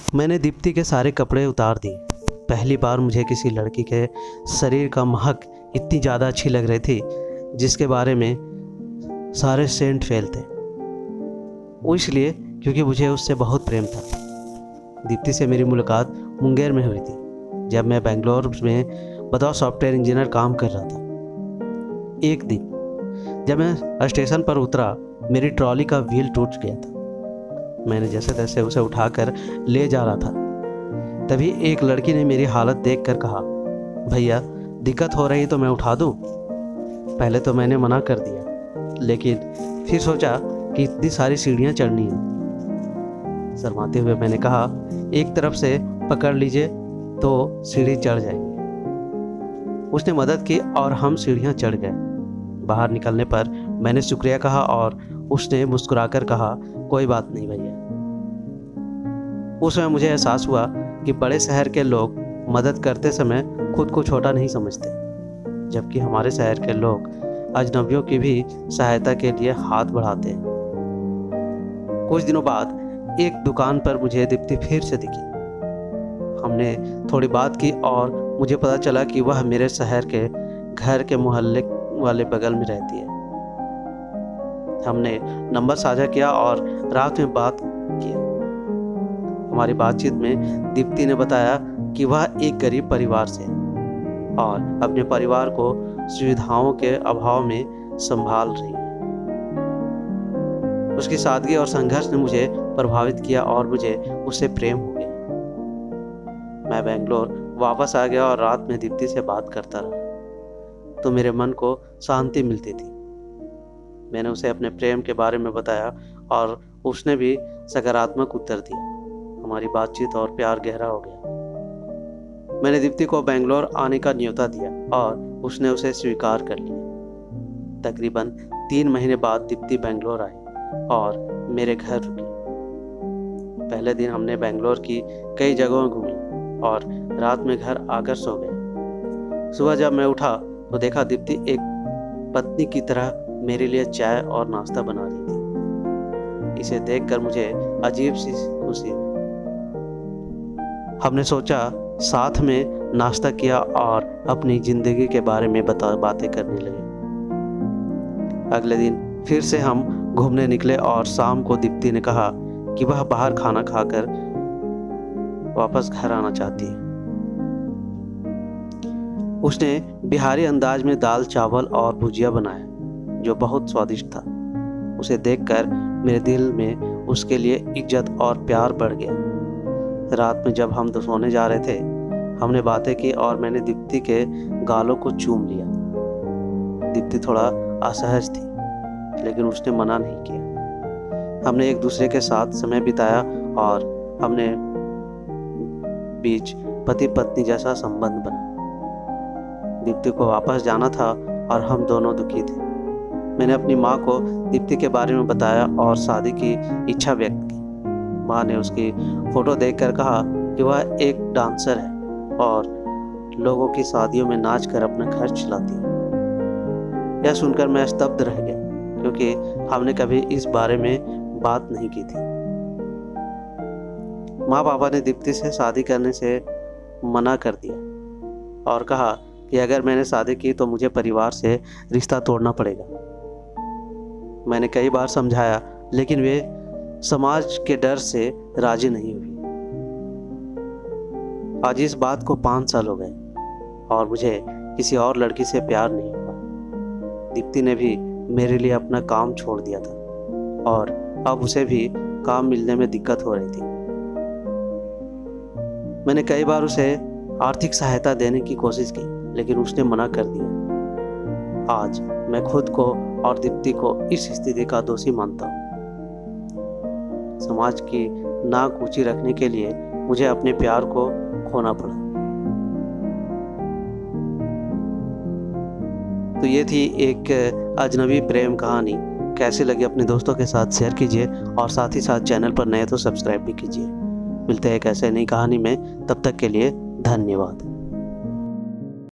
मैंने दीप्ति के सारे कपड़े उतार दिए। पहली बार मुझे किसी लड़की के शरीर का महक इतनी ज़्यादा अच्छी लग रही थी जिसके बारे में सारे सेंट फैलते। वो इसलिए क्योंकि मुझे उससे बहुत प्रेम था। दीप्ति से मेरी मुलाकात मुंगेर में हुई थी जब मैं बेंगलोर में बतौर सॉफ्टवेयर इंजीनियर काम कर रहा था। एक दिन जब मैं स्टेशन पर उतरा, मेरी ट्रॉली का व्हील टूट गया था। मैंने जैसे तैसे उसे उठाकर ले जा रहा था, तभी एक लड़की ने मेरी हालत देखकर कहा, भैया दिक्कत हो रही तो मैं उठा दूं? पहले तो मैंने मना कर दिया, लेकिन फिर सोचा कि इतनी सारी सीढ़ियां चढ़नी है। शर्माते हुए मैंने कहा, एक तरफ से पकड़ लीजिए तो सीढ़ी चढ़ जाएगी। उसने मदद की और हम सीढ़ियां चढ़ गए। बाहर निकलने पर मैंने शुक्रिया कहा और उसने मुस्कुराकर कहा, कोई बात नहीं भैया। उस समय मुझे एहसास हुआ कि बड़े शहर के लोग मदद करते समय खुद को छोटा नहीं समझते, जबकि हमारे शहर के लोग अजनबियों की भी सहायता के लिए हाथ बढ़ाते हैं। कुछ दिनों बाद एक दुकान पर मुझे दीप्ति फिर से दिखी। हमने थोड़ी बात की और मुझे पता चला कि वह मेरे शहर के घर के मोहल्ले वाले बगल में रहती है। हमने नंबर साझा किया और रात में बात किया। हमारी बातचीत में दीप्ति ने बताया कि वह एक गरीब परिवार से है और अपने परिवार को सुविधाओं के अभाव में संभाल रही है। उसकी सादगी और संघर्ष ने मुझे प्रभावित किया और मुझे उससे प्रेम हो गया। मैं बेंगलोर वापस आ गया और रात में दीप्ति से बात करता रहा तो मेरे मन को शांति मिलती थी। मैंने उसे अपने प्रेम के बारे में बताया और उसने भी सकारात्मक उत्तर दिया। हमारी बातचीत और प्यार गहरा हो गया। मैंने दीप्ति को बेंगलोर आने का न्योता दिया और उसने उसे स्वीकार कर लिया। तकरीबन 3 महीने बाद दीप्ति बेंगलोर आई और मेरे घर रुकी। पहले दिन हमने बेंगलोर की कई जगहों घूमी और रात में घर आकर सो गए। सुबह जब मैं उठा तो देखा दीप्ति एक पत्नी की तरह मेरे लिए चाय और नाश्ता बना रही थी। इसे देखकर मुझे अजीब सी खुशी हुई। हमने सोचा साथ में नाश्ता किया और अपनी जिंदगी के बारे में बातें करने लगे। अगले दिन फिर से हम घूमने निकले और शाम को दीप्ति ने कहा कि वह बाहर खाना खाकर वापस घर आना चाहती है। उसने बिहारी अंदाज में दाल चावल और भुजिया बनाया जो बहुत स्वादिष्ट था। उसे देखकर मेरे दिल में उसके लिए इज्जत और प्यार बढ़ गया। रात में जब हम सोने जा रहे थे, हमने बातें की और मैंने दीप्ति के गालों को चूम लिया। दीप्ति थोड़ा असहज थी, लेकिन उसने मना नहीं किया। हमने एक दूसरे के साथ समय बिताया और हमने बीच पति पत्नी जैसा संबंध बना। दीप्ति को वापस जाना था और हम दोनों दुखी थे। मैंने अपनी माँ को दीप्ति के बारे में बताया और शादी की इच्छा व्यक्त की। माँ ने उसकी फोटो देखकर कहा कि वह एक डांसर है और लोगों की शादियों में नाचकर अपना घर चलाती है। यह सुनकर मैं स्तब्ध रह गया क्योंकि हमने कभी इस बारे में बात नहीं की थी। माँ पापा ने दीप्ति से शादी करने से मना कर दिया और कहा कि अगर मैंने शादी की तो मुझे परिवार से रिश्ता तोड़ना पड़ेगा। मैंने कई बार समझाया, लेकिन वे समाज के डर से राजी नहीं हुई। आज इस बात को 5 साल हो गए और मुझे किसी और लड़की से प्यार नहीं हुआ। दीप्ति ने भी मेरे लिए अपना काम छोड़ दिया था और अब उसे भी काम मिलने में दिक्कत हो रही थी। मैंने कई बार उसे आर्थिक सहायता देने की कोशिश की, लेकिन उसने मना कर दिया। आज मैं खुद को और दीप्ति को इस स्थिति का दोषी मानता हूँ। समाज की नाक ऊंची रखने के लिए मुझे अपने प्यार को खोना पड़ा। तो ये थी एक अजनबी प्रेम कहानी। कैसी लगी अपने दोस्तों के साथ शेयर कीजिए और साथ ही साथ चैनल पर नए तो सब्सक्राइब भी कीजिए। मिलते हैं एक ऐसे नई कहानी में, तब तक के लिए धन्यवाद।